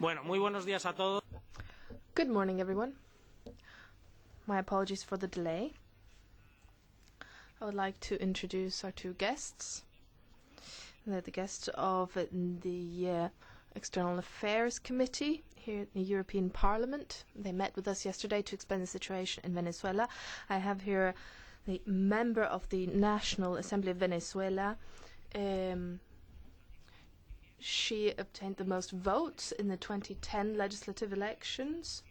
Bueno, muy buenos días a todos. Good morning, everyone. My apologies for the delay. I would like to introduce our two guests. They're the guests of the External Affairs Committee here at the European Parliament. They met with us yesterday to explain the situation in Venezuela. I have here the member of the National Assembly of Venezuela. She obtained the most votes in the 2010 legislative elections.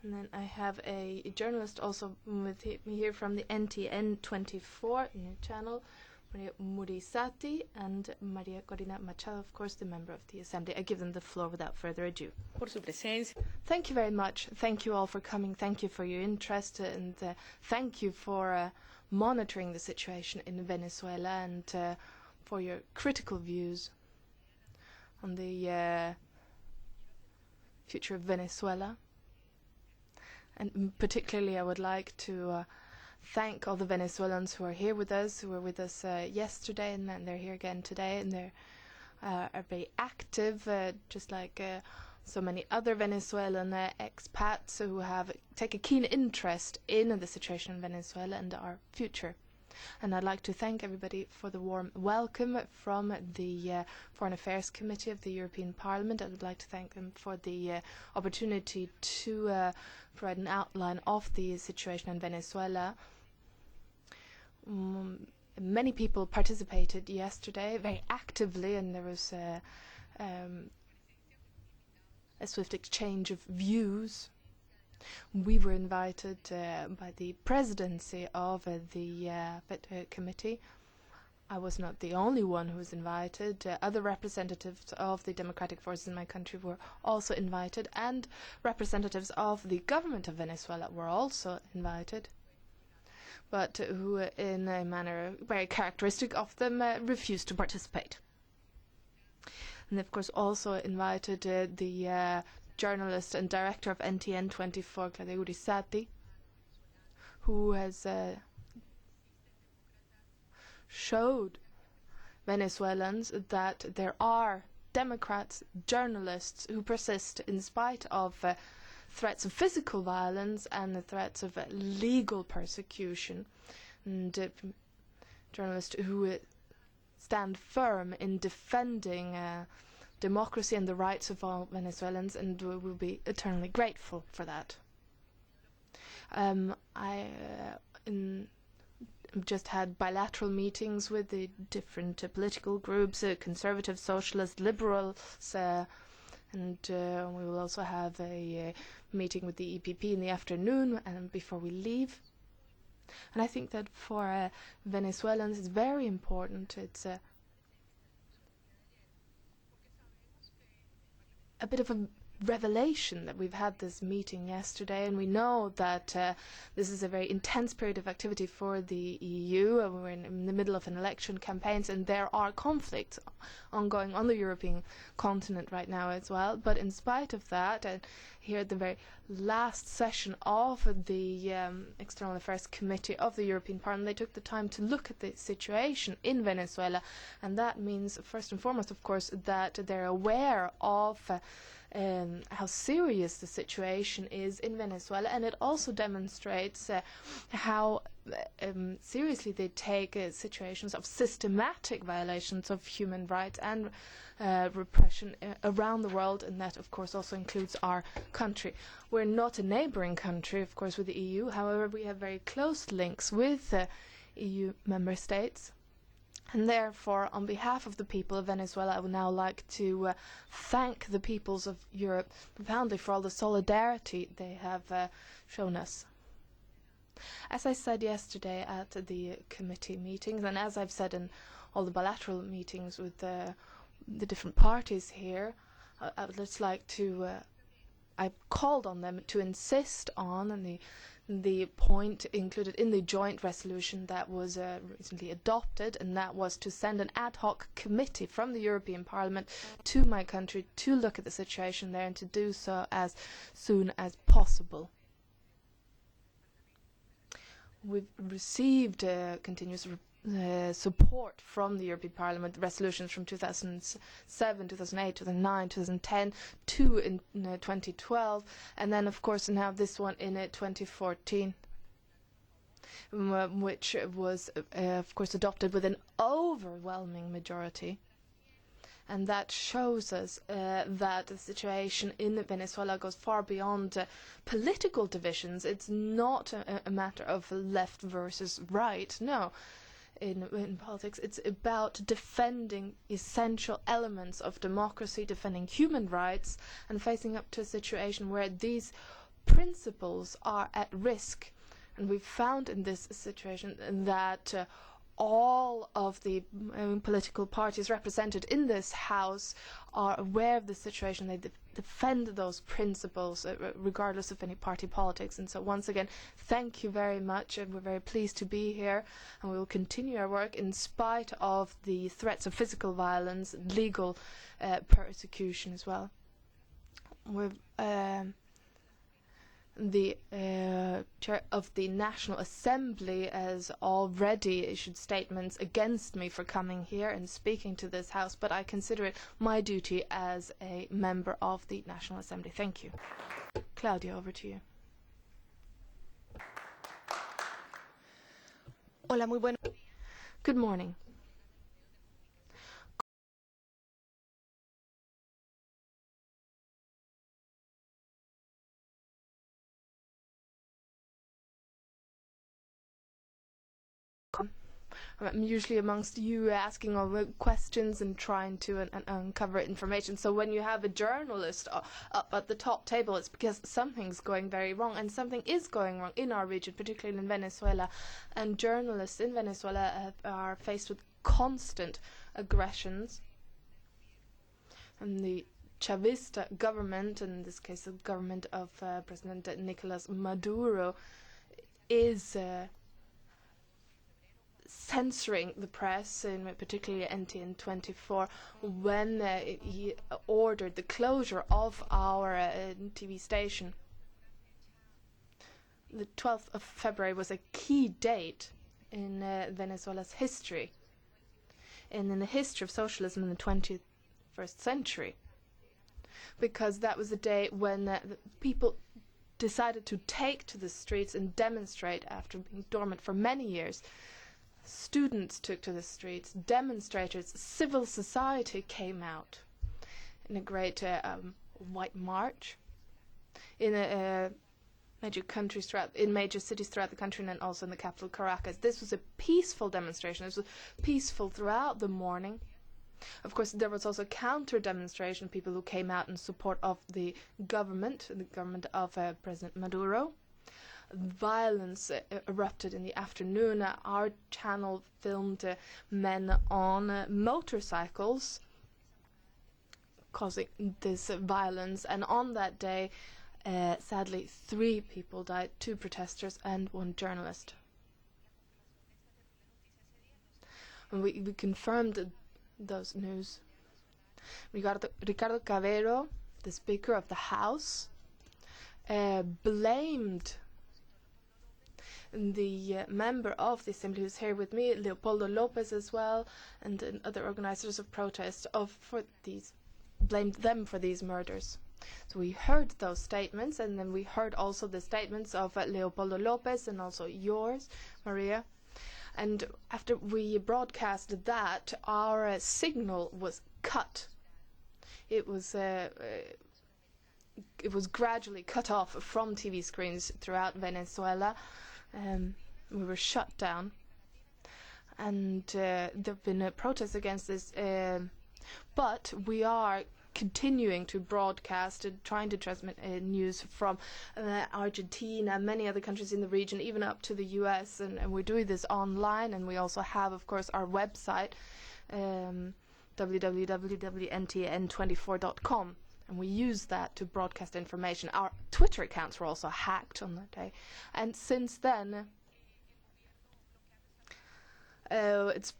And then I have a journalist also with me here from the NTN 24 new channel, María Gurisatti, and María Corina Machado, of course, the member of the Assembly. I give them the floor without further ado. Thank you very much. Thank you all for coming. Thank you for your interest, and thank you for monitoring the situation in Venezuela and for your critical views on the future of Venezuela. And particularly I would like to thank all the Venezuelans who are here with us, who were with us yesterday, and then they're here again today, and they're are very active, just like so many other Venezuelan expats who take a keen interest in the situation in Venezuela and our future. And I'd like to thank everybody for the warm welcome from the Foreign Affairs Committee of the European Parliament. I would like to thank them for the opportunity to provide an outline of the situation in Venezuela. Many people participated yesterday very actively, and there was a swift exchange of views. We were invited by the presidency of the committee. I was not the only one who was invited. Other representatives of the democratic forces in my country were also invited, and representatives of the government of Venezuela were also invited, but who, in a manner very characteristic of them, refused to participate. And of course also invited the journalist and director of NTN 24, Claudia Gurisatti, who has showed Venezuelans that there are Democrats, journalists who persist in spite of threats of physical violence and the threats of legal persecution, and journalists who stand firm in defending democracy and the rights of all Venezuelans, and we will be eternally grateful for that. I've just had bilateral meetings with the different political groups, conservative, socialist, liberals, and we will also have a meeting with the EPP in the afternoon and before we leave. And I think that for Venezuelans it's very important. It's a bit of a revelation that we've had this meeting yesterday, and we know that this is a very intense period of activity for the EU. We're in the middle of an election campaign, and there are conflicts ongoing on the European continent right now as well. But in spite of that, here at the very last session of the External Affairs Committee of the European Parliament, they took the time to look at the situation in Venezuela, and that means first and foremost, of course, that they're aware of how serious the situation is in Venezuela, and it also demonstrates how seriously they take situations of systematic violations of human rights and repression around the world, and that of course also includes our country. We're not a neighbouring country, of course, with the EU. However, we have very close links with EU member states. And therefore, on behalf of the people of Venezuela, I would now like to thank the peoples of Europe profoundly for all the solidarity they have shown us. As I said yesterday at the committee meetings, and as I've said in all the bilateral meetings with the different parties here, I would just like to I called on them to insist on the point included in the joint resolution that was recently adopted, and that was to send an ad hoc committee from the European Parliament to my country to look at the situation there and to do so as soon as possible. We've received continuous support from the European Parliament, resolutions from 2007, 2008, 2009, 2010, two in 2012, and then of course now this one in 2014, which was of course adopted with an overwhelming majority. And that shows us that the situation in Venezuela goes far beyond political divisions. It's not a matter of left versus right. No, in politics, it's about defending essential elements of democracy, defending human rights, and facing up to a situation where these principles are at risk. And we've found in this situation that all of the political parties represented in this House are aware of the situation. They defend those principles regardless of any party politics. And so once again, thank you very much, and we're very pleased to be here, and we will continue our work in spite of the threats of physical violence, legal persecution as well. The chair of the National Assembly has already issued statements against me for coming here and speaking to this House, but I consider it my duty as a member of the National Assembly. Thank you. Claudia, over to you. Hola, muy bueno. Good morning. I'm usually amongst you asking all the questions and trying to uncover information. So when you have a journalist up at the top table, it's because something's going very wrong, and something is going wrong in our region, particularly in Venezuela. And journalists in Venezuela are faced with constant aggressions. And the Chavista government, in this case the government of President Nicolas Maduro, is censoring the press, and particularly NTN 24, when he ordered the closure of our TV station. The 12th of February was a key date in Venezuela's history, and in the history of socialism in the 21st century, because that was the day when the people decided to take to the streets and demonstrate after being dormant for many years. Students took to the streets, demonstrators, civil society came out in a great white march in major cities throughout the country, and also in the capital, Caracas. This was a peaceful demonstration. It was peaceful throughout the morning. Of course, there was also counter-demonstration, people who came out in support of the government of President Maduro. Violence erupted in the afternoon. Our channel filmed men on motorcycles causing this violence, and on that day, sadly, 3 people died, 2 protesters and 1 journalist. And we confirmed those news. Ricardo Cabero, the Speaker of the House, blamed the member of the Assembly who's here with me, Leopoldo Lopez as well, and other organizers of protest blamed them for these murders. So we heard those statements, and then we heard also the statements of Leopoldo Lopez and also yours, Maria. And after we broadcasted that, our signal was cut. It was gradually cut off from TV screens throughout Venezuela. We were shut down, and there have been protests against this, but we are continuing to broadcast and trying to transmit news from Argentina, many other countries in the region, even up to the US, and we're doing this online. And we also have, of course, our website, www.ntn24.com. And we use that to broadcast information. Our Twitter accounts were also hacked on that day. And since then, it's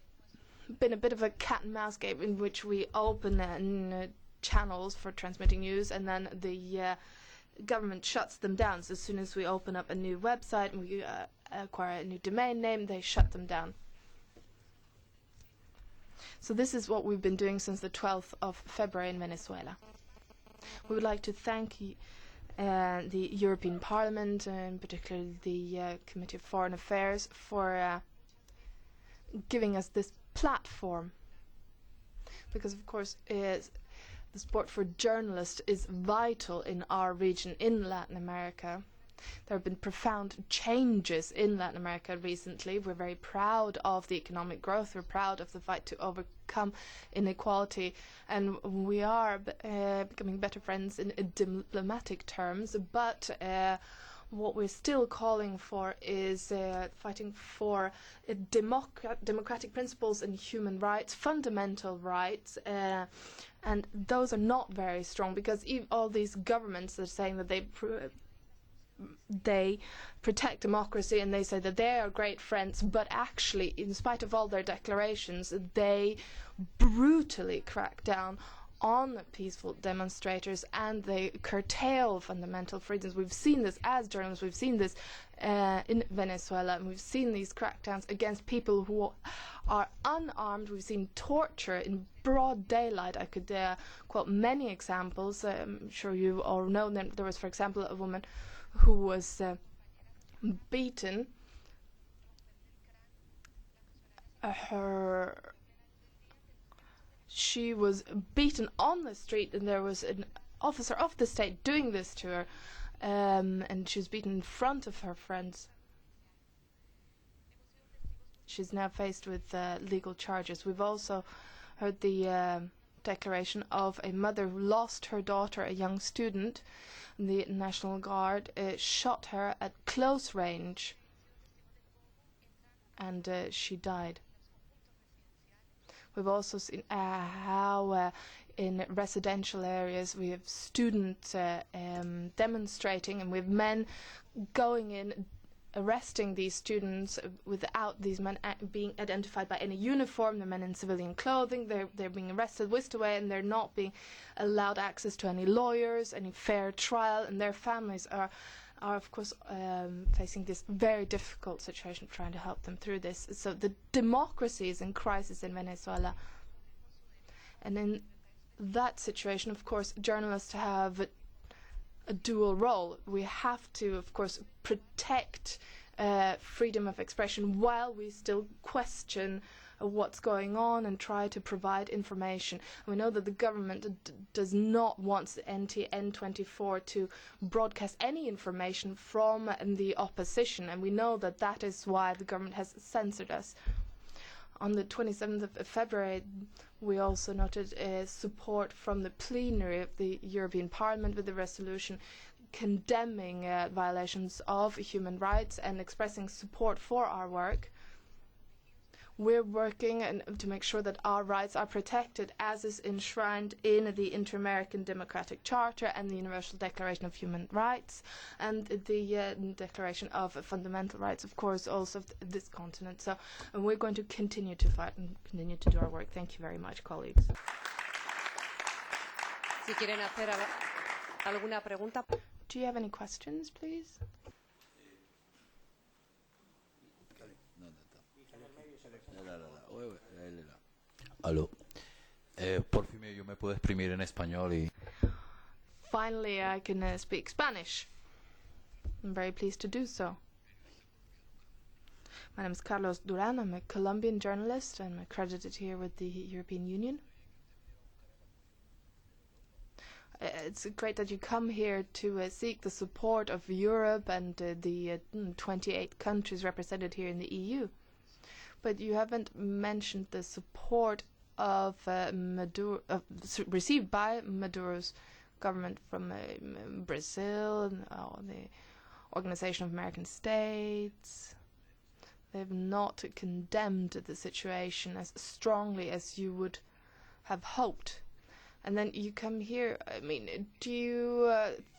been a bit of a cat and mouse game in which we open channels for transmitting news, and then the government shuts them down. So as soon as we open up a new website and we acquire a new domain name, they shut them down. So this is what we've been doing since the 12th of February in Venezuela. We would like to thank the European Parliament, and particularly the Committee of Foreign Affairs, for giving us this platform. Because, of course, the support for journalists is vital in our region, in Latin America. There have been profound changes in Latin America recently. We're very proud of the economic growth. We're proud of the fight to overcome inequality. And we are becoming better friends in diplomatic terms. But what we're still calling for is fighting for democratic principles and human rights, fundamental rights. And those are not very strong, because all these governments are saying that they protect democracy and they say that they are great friends, but actually, in spite of all their declarations, they brutally crack down on peaceful demonstrators and they curtail fundamental freedoms. We've seen this as journalists, we've seen this in Venezuela, and we've seen these crackdowns against people who are unarmed. We've seen torture in broad daylight. I could quote many examples. I'm sure you all know them. There was, for example, a woman who was beaten. She was beaten on the street, and there was an officer of the state doing this to her, and she was beaten in front of her friends. She's now faced with legal charges. We've also heard the declaration of a mother who lost her daughter, a young student. The National Guard shot her at close range, and she died. We've also seen how in residential areas we have students demonstrating, and we have men going in, arresting these students without these men being identified by any uniform. The men in civilian clothing, they're being arrested, whisked away, and they're not being allowed access to any lawyers, any fair trial, and their families are of course facing this very difficult situation, trying to help them through this. So the democracy is in crisis in Venezuela, and in that situation, of course, journalists have a dual role. We have to, of course, protect freedom of expression while we still question what's going on and try to provide information. We know that the government does not want NTN24 to broadcast any information from the opposition, and we know that that is why the government has censored us. On the 27th of February, we also noted support from the plenary of the European Parliament with the resolution condemning violations of human rights and expressing support for our work. We're working to make sure that our rights are protected, as is enshrined in the Inter-American Democratic Charter and the Universal Declaration of Human Rights, and the Declaration of Fundamental Rights, of course, also of this continent. So, and we're going to continue to fight and continue to do our work. Thank you very much, colleagues. Si quieren hacer alguna pregunta. Do you have any questions, please? Aló. Por fin yo me puedo exprimir en español y... Finally, I can speak Spanish. I'm very pleased to do so. My name is Carlos Duran. I'm a Colombian journalist. I'm accredited here with the European Union. It's great that you come here to seek the support of Europe and the 28 countries represented here in the EU. But you haven't mentioned the support of Maduro, received by Maduro's government from Brazil, the Organization of American States. They've not condemned the situation as strongly as you would have hoped. And then you come here. I mean, do you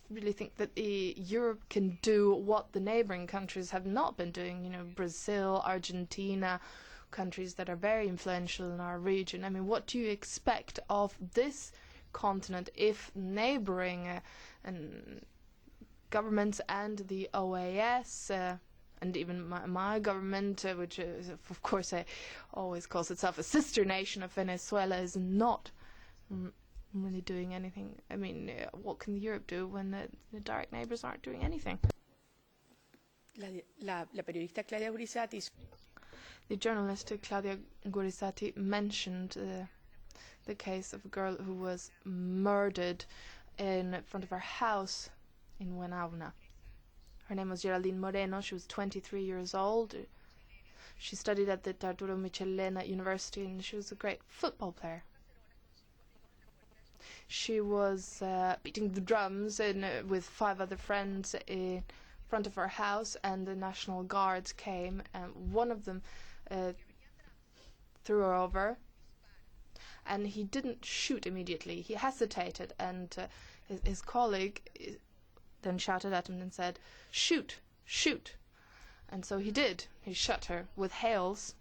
really think that Europe can do what the neighboring countries have not been doing? You know, Brazil, Argentina, countries that are very influential in our region. I mean, what do you expect of this continent if neighboring governments and the OAS And even my government, which is, of course always calls itself a sister nation of Venezuela, is not really doing anything. I mean, what can Europe do when the direct neighbors aren't doing anything? La periodista Claudia Gurisatti. The journalist Claudia Gurisatti mentioned the case of a girl who was murdered in front of her house in Buenauna. Her name was Geraldine Moreno. She was 23 years old. She studied at the Arturo Michelena University, and she was a great football player. She was beating the drums with 5 other friends in front of her house, and the National Guards came, and one of them threw her over, and he didn't shoot immediately. He hesitated, and his colleague then shouted at him and said, "Shoot, shoot." And so he did. He shot her with hails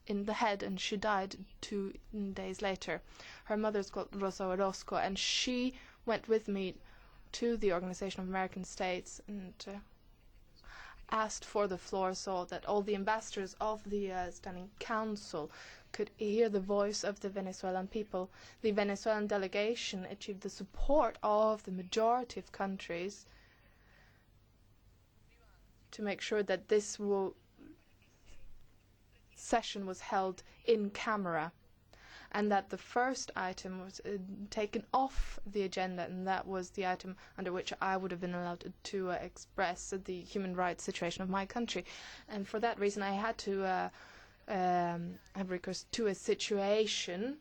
in the head, and she died 2 days later. Her mother's called Rosa Orozco, and she went with me to the Organization of American States and asked for the floor so that all the ambassadors of the Standing Council could hear the voice of the Venezuelan people. The Venezuelan delegation achieved the support of the majority of countries to make sure that this session was held in camera, and that the first item was taken off the agenda, and that was the item under which I would have been allowed to express the human rights situation of my country. And for that reason I had to have recourse to a situation,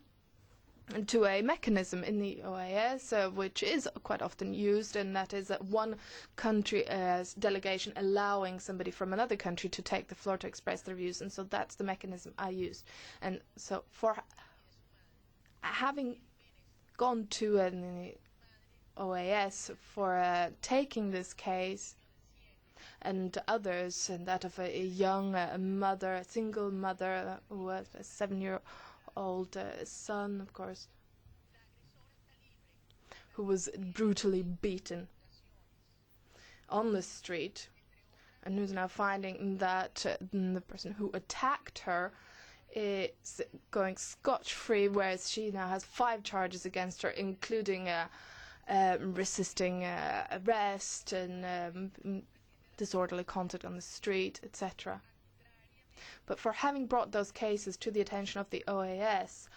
to a mechanism in the OAS, which is quite often used, and that is one country delegation allowing somebody from another country to take the floor to express their views. And so that's the mechanism I used. And so for having gone to the OAS for taking this case and others, and that of a young mother, a single mother who has a 7-year-old son, of course, who was brutally beaten on the street, and who's now finding that the person who attacked her is going scotch-free, whereas she now has 5 charges against her, including resisting arrest and disorderly conduct on the street, etc. But for having brought those cases to the attention of the OAS,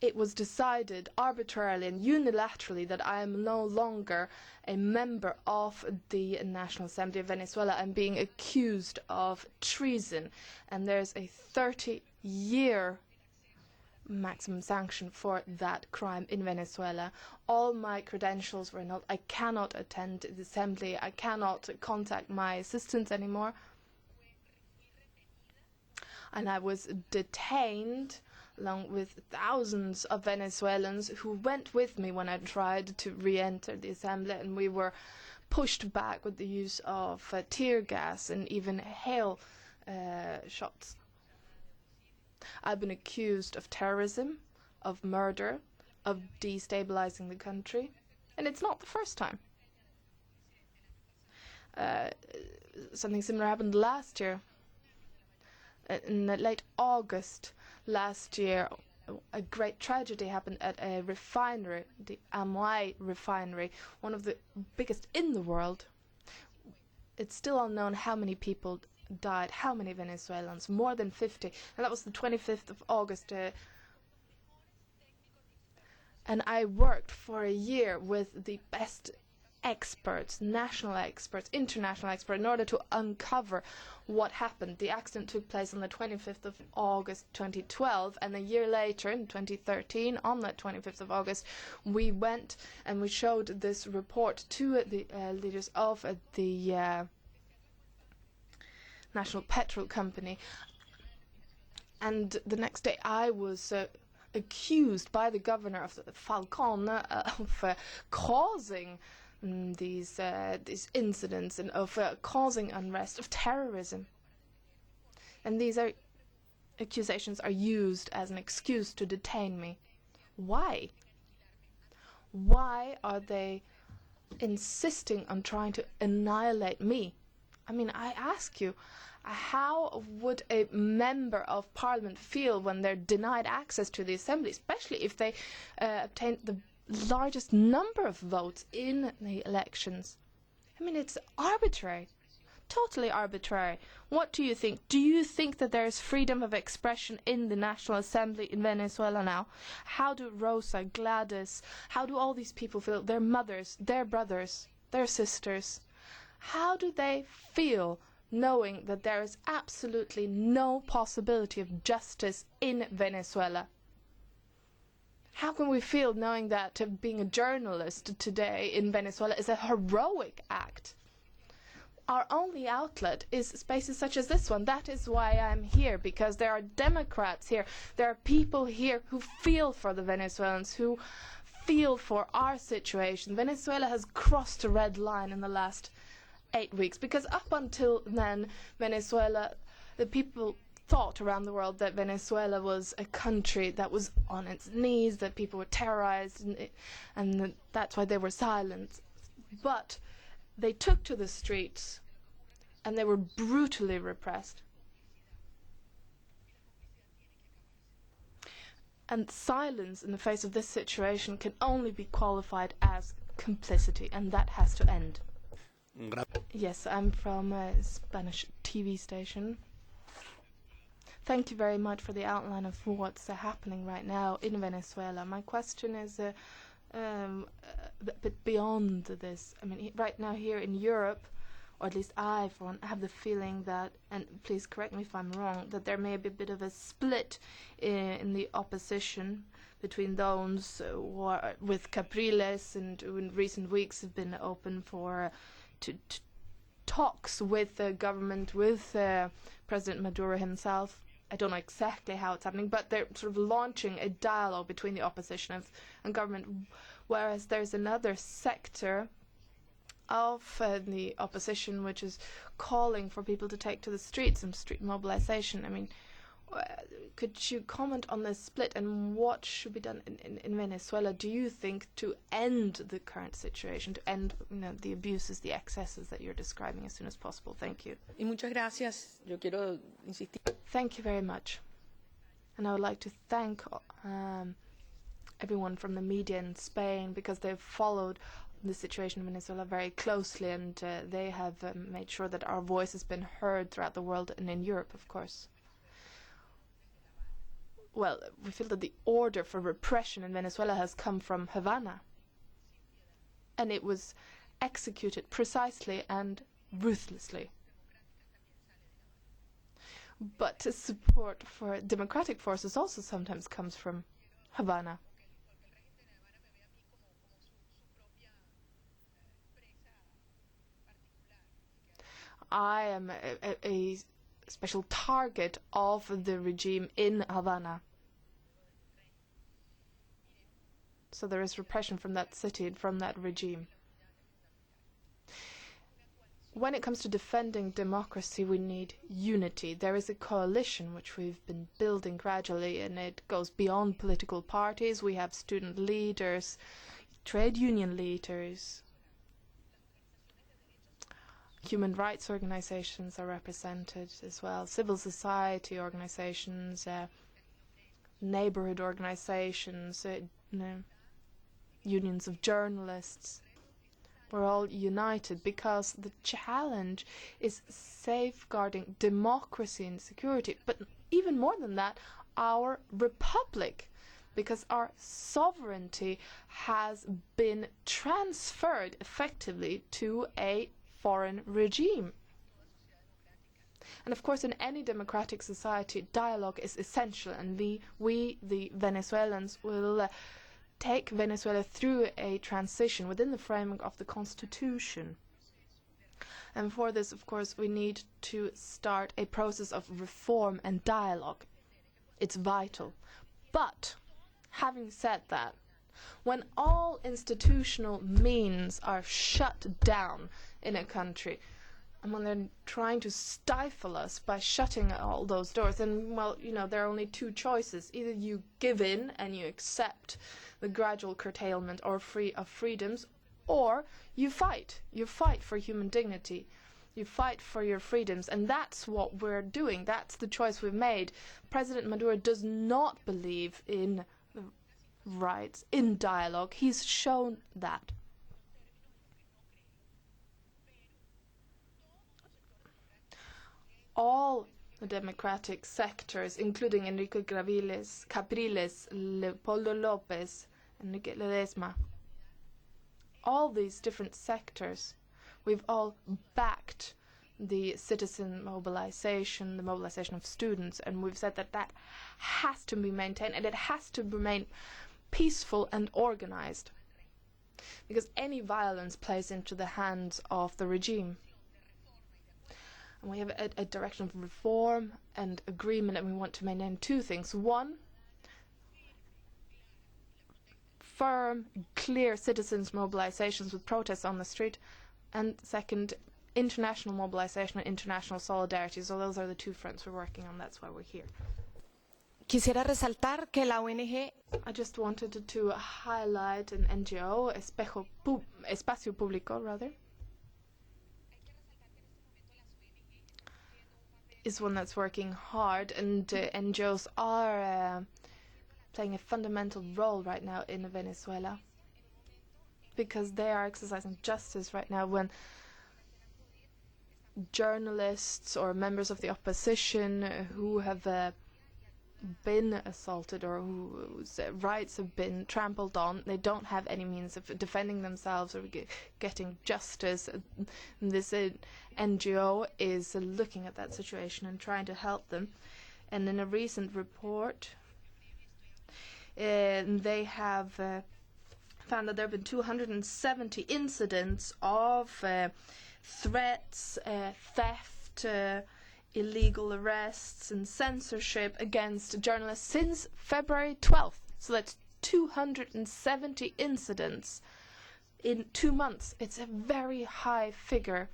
it was decided arbitrarily and unilaterally that I am no longer a member of the National Assembly of Venezuela. I'm being accused of treason, and there's a 30-year maximum sanction for that crime in Venezuela. All my credentials were annulled. I cannot attend the assembly. I cannot contact my assistants anymore. And I was detained along with thousands of Venezuelans who went with me when I tried to re-enter the assembly, and we were pushed back with the use of tear gas and even hail shots. I've been accused of terrorism, of murder, of destabilizing the country, and it's not the first time. Something similar happened last year. In late August last year, a great tragedy happened at a refinery, the Amoy refinery, one of the biggest in the world. It's still unknown how many people died, how many Venezuelans, more than 50. And that was the 25th of August. And I worked for a year with the best experts, national experts, international experts, in order to uncover what happened. The accident took place on the 25th of August 2012, and a year later, in 2013, on that 25th of August, we went and we showed this report to the leaders of the National Petrol Company. And the next day I was accused by the governor of Falcon of causing these incidents and of causing unrest, of terrorism. And these accusations are used as an excuse to detain me. Why? Why are they insisting on trying to annihilate me? I mean, I ask you, how would a member of parliament feel when they're denied access to the assembly, especially if they obtain the largest number of votes in the elections? I mean, it's arbitrary, totally arbitrary. What do you think? Do you think that there is freedom of expression in the National Assembly in Venezuela now? How do Rosa, Gladys, how do all these people feel? Their mothers, their brothers, their sisters. How do they feel knowing that there is absolutely no possibility of justice in Venezuela? How can we feel knowing that being a journalist today in Venezuela is a heroic act? Our only outlet is spaces such as this one. That is why I'm here, because there are Democrats here. There are people here who feel for the Venezuelans, who feel for our situation. Venezuela has crossed a red line in the last 8 weeks, because up until then, Venezuela, the people thought around the world that Venezuela was a country that was on its knees, that people were terrorized, and that's why they were silent. But they took to the streets and they were brutally repressed. And silence in the face of this situation can only be qualified as complicity, and that has to end. Yes, I'm from a Spanish TV station. Thank you very much for the outline of what's happening right now in Venezuela. My question is a bit beyond this. I mean, right now here in Europe, or at least I, for one, have the feeling that, and please correct me if I'm wrong, that there may be a bit of a split in the opposition between those who are with Capriles and who in recent weeks have been open for to talks with the government, with President Maduro himself. I don't know exactly how it's happening, but they're sort of launching a dialogue between the opposition and government, whereas there's another sector of the opposition which is calling for people to take to the streets and street mobilization. I mean, could you comment on this split and what should be done in Venezuela, do you think, to end the current situation, to end the abuses, the excesses that you're describing as soon as possible? Thank you. Y muchas gracias. Yo quiero insistir. Thank you very much. And I would like to thank everyone from the media in Spain, because they've followed the situation in Venezuela very closely, and they have made sure that our voice has been heard throughout the world and in Europe, of course. Well, we feel that the order for repression in Venezuela has come from Havana, and it was executed precisely and ruthlessly. But support for democratic forces also sometimes comes from Havana. I am a special target of the regime in Havana. So there is repression from that city and from that regime. When it comes to defending democracy, we need unity. There is a coalition which we've been building gradually, and it goes beyond political parties. We have student leaders, trade union leaders, human rights organizations are represented as well, civil society organizations, neighborhood organizations, unions of journalists. We're all united because the challenge is safeguarding democracy and security, but even more than that, our republic, because our sovereignty has been transferred effectively to a foreign regime. And of course, in any democratic society, dialogue is essential, and we the Venezuelans, will take Venezuela through a transition within the framework of the Constitution. And for this, of course, we need to start a process of reform and dialogue. It's vital. But, having said that, when all institutional means are shut down in a country, and when they're trying to stifle us by shutting all those doors, then, well, there are only two choices. Either you give in and you accept the gradual curtailment of freedoms, or you fight. You fight for human dignity. You fight for your freedoms, and that's what we're doing. That's the choice we've made. President Maduro does not believe in rights, in dialogue. He's shown that. All the democratic sectors, including Enrique Capriles, Leopoldo Lopez, Enrique Ledesma, all these different sectors, we've all backed the citizen mobilization, the mobilization of students, and we've said that that has to be maintained, and it has to remain peaceful and organized, because any violence plays into the hands of the regime. And we have a direction of reform and agreement, and we want to maintain two things. One, firm, clear citizens' mobilizations with protests on the street, and second, international mobilization and international solidarity. So those are the two fronts we're working on. That's why we're here. Quisiera resaltar que la ONG... I just wanted to highlight an NGO, Espacio Público, rather, is one that's working hard, and NGOs are playing a fundamental role right now in Venezuela, because they are exercising justice right now when journalists or members of the opposition who have been assaulted or whose rights have been trampled on, they don't have any means of defending themselves or getting justice. This NGO is looking at that situation and trying to help them. And in a recent report, they have found that there have been 270 incidents of threats, theft, illegal arrests and censorship against journalists since February 12th. So that's 270 incidents in 2 months. It's a very high figure.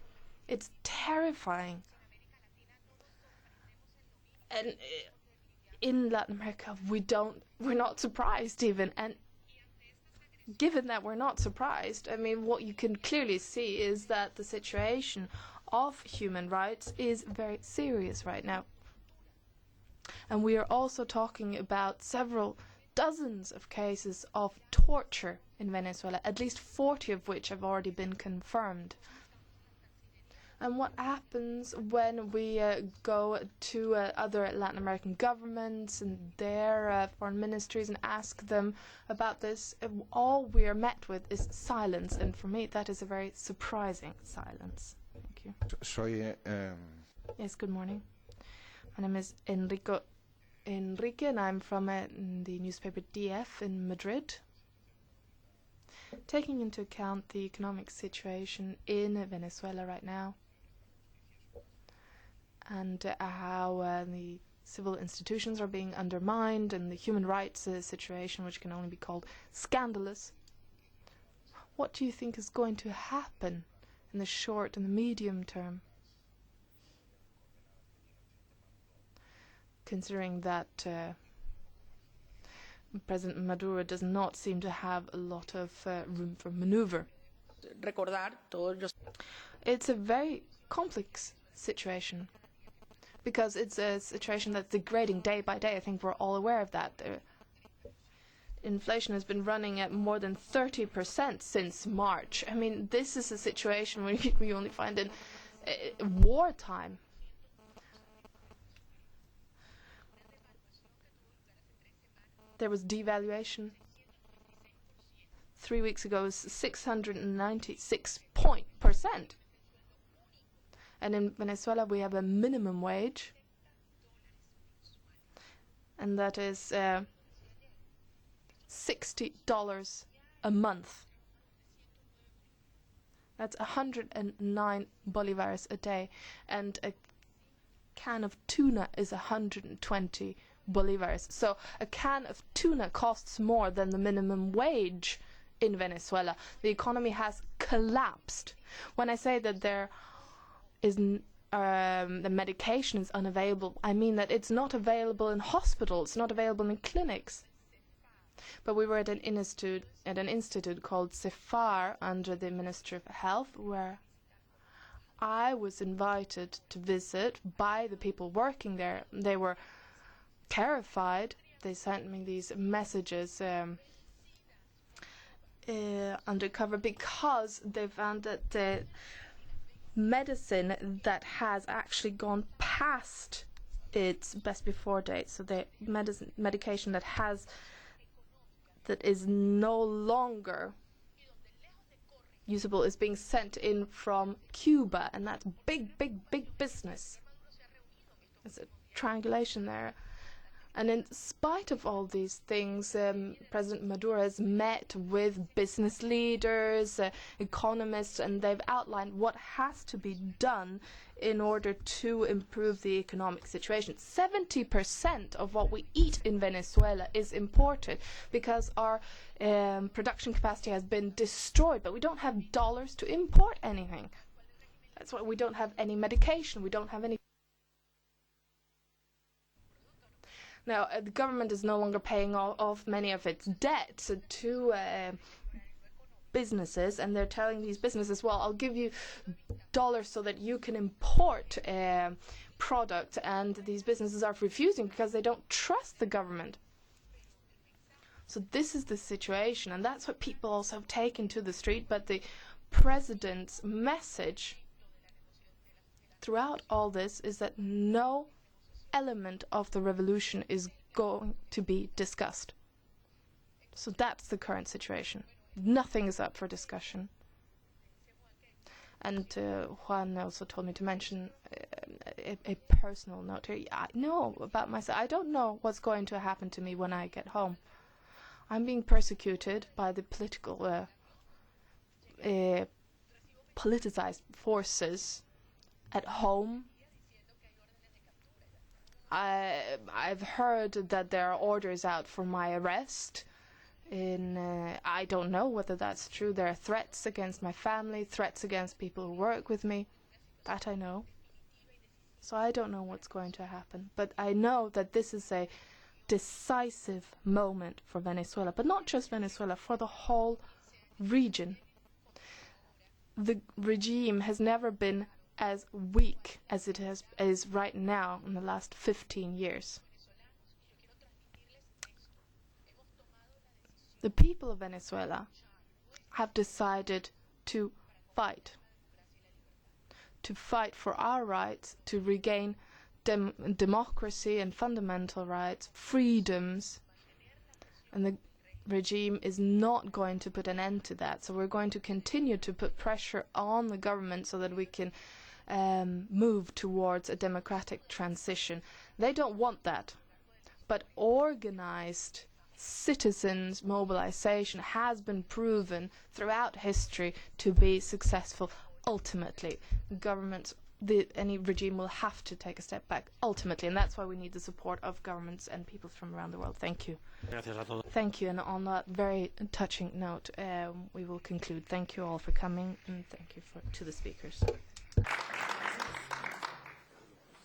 It's terrifying. And in Latin America, we're not surprised even. And given that we're not surprised, I mean, what you can clearly see is that the situation of human rights is very serious right now. And we are also talking about several dozens of cases of torture in Venezuela, at least 40 of which have already been confirmed. And what happens when we go to other Latin American governments and their foreign ministries and ask them about this, all we are met with is silence. And for me, that is a very surprising silence. Thank you. Yes, good morning. My name is Enrique, and I'm from the newspaper DF in Madrid. Taking into account the economic situation in Venezuela right now, and how the civil institutions are being undermined, and the human rights situation, which can only be called scandalous, what do you think is going to happen in the short and the medium term? Considering that President Maduro does not seem to have a lot of room for maneuver. It's a very complex situation, because it's a situation that's degrading day by day. I think we're all aware of that. Inflation has been running at more than 30% since March. I mean, this is a situation we only find in wartime. There was devaluation 3 weeks ago. It was 696%. And in Venezuela, we have a minimum wage, and that is $60 a month. That's 109 bolivars a day, and a can of tuna is 120 bolivars. So a can of tuna costs more than the minimum wage in Venezuela. The economy has collapsed. When I say that the medication is unavailable, I mean that it's not available in hospitals, it's not available in clinics. But we were at an institute called CEFAR under the Ministry of Health, where I was invited to visit by the people working there. They were terrified. They sent me these messages undercover because they found that the medicine that has actually gone past its best before date, so the medication that is no longer usable, is being sent in from Cuba, and that's big business. There's a triangulation there. And in spite of all these things, President Maduro has met with business leaders, economists, and they've outlined what has to be done in order to improve the economic situation. 70% of what we eat in Venezuela is imported because our production capacity has been destroyed, but we don't have dollars to import anything. That's why we don't have any medication, we don't have any. Now, the government is no longer paying off many of its debts to businesses, and they're telling these businesses, well, I'll give you dollars so that you can import product, and these businesses are refusing because they don't trust the government. So this is the situation, and that's what people also have taken to the street, but the president's message throughout all this is that no element of the revolution is going to be discussed. So that's the current situation. Nothing is up for discussion. And Juan also told me to mention a personal note here. I know about myself. I don't know what's going to happen to me when I get home. I'm being persecuted by the politicized forces at home. I've heard that there are orders out for my arrest. I don't know whether that's true. There are threats against my family, threats against people who work with me. That I know. So I don't know what's going to happen. But I know that this is a decisive moment for Venezuela, but not just Venezuela, for the whole region. The regime has never been as weak as it is right now in the last 15 years. The people of Venezuela have decided to fight for our rights, to regain democracy and fundamental rights, freedoms, and the regime is not going to put an end to that. So we're going to continue to put pressure on the government so that we can move towards a democratic transition. They don't want that, but organized citizens' mobilization has been proven throughout history to be successful. Ultimately, any regime will have to take a step back ultimately, and that's why we need the support of governments and people from around the world. Thank you. Thank you, and on that very touching note, we will conclude. Thank you all for coming, and thank you to the speakers.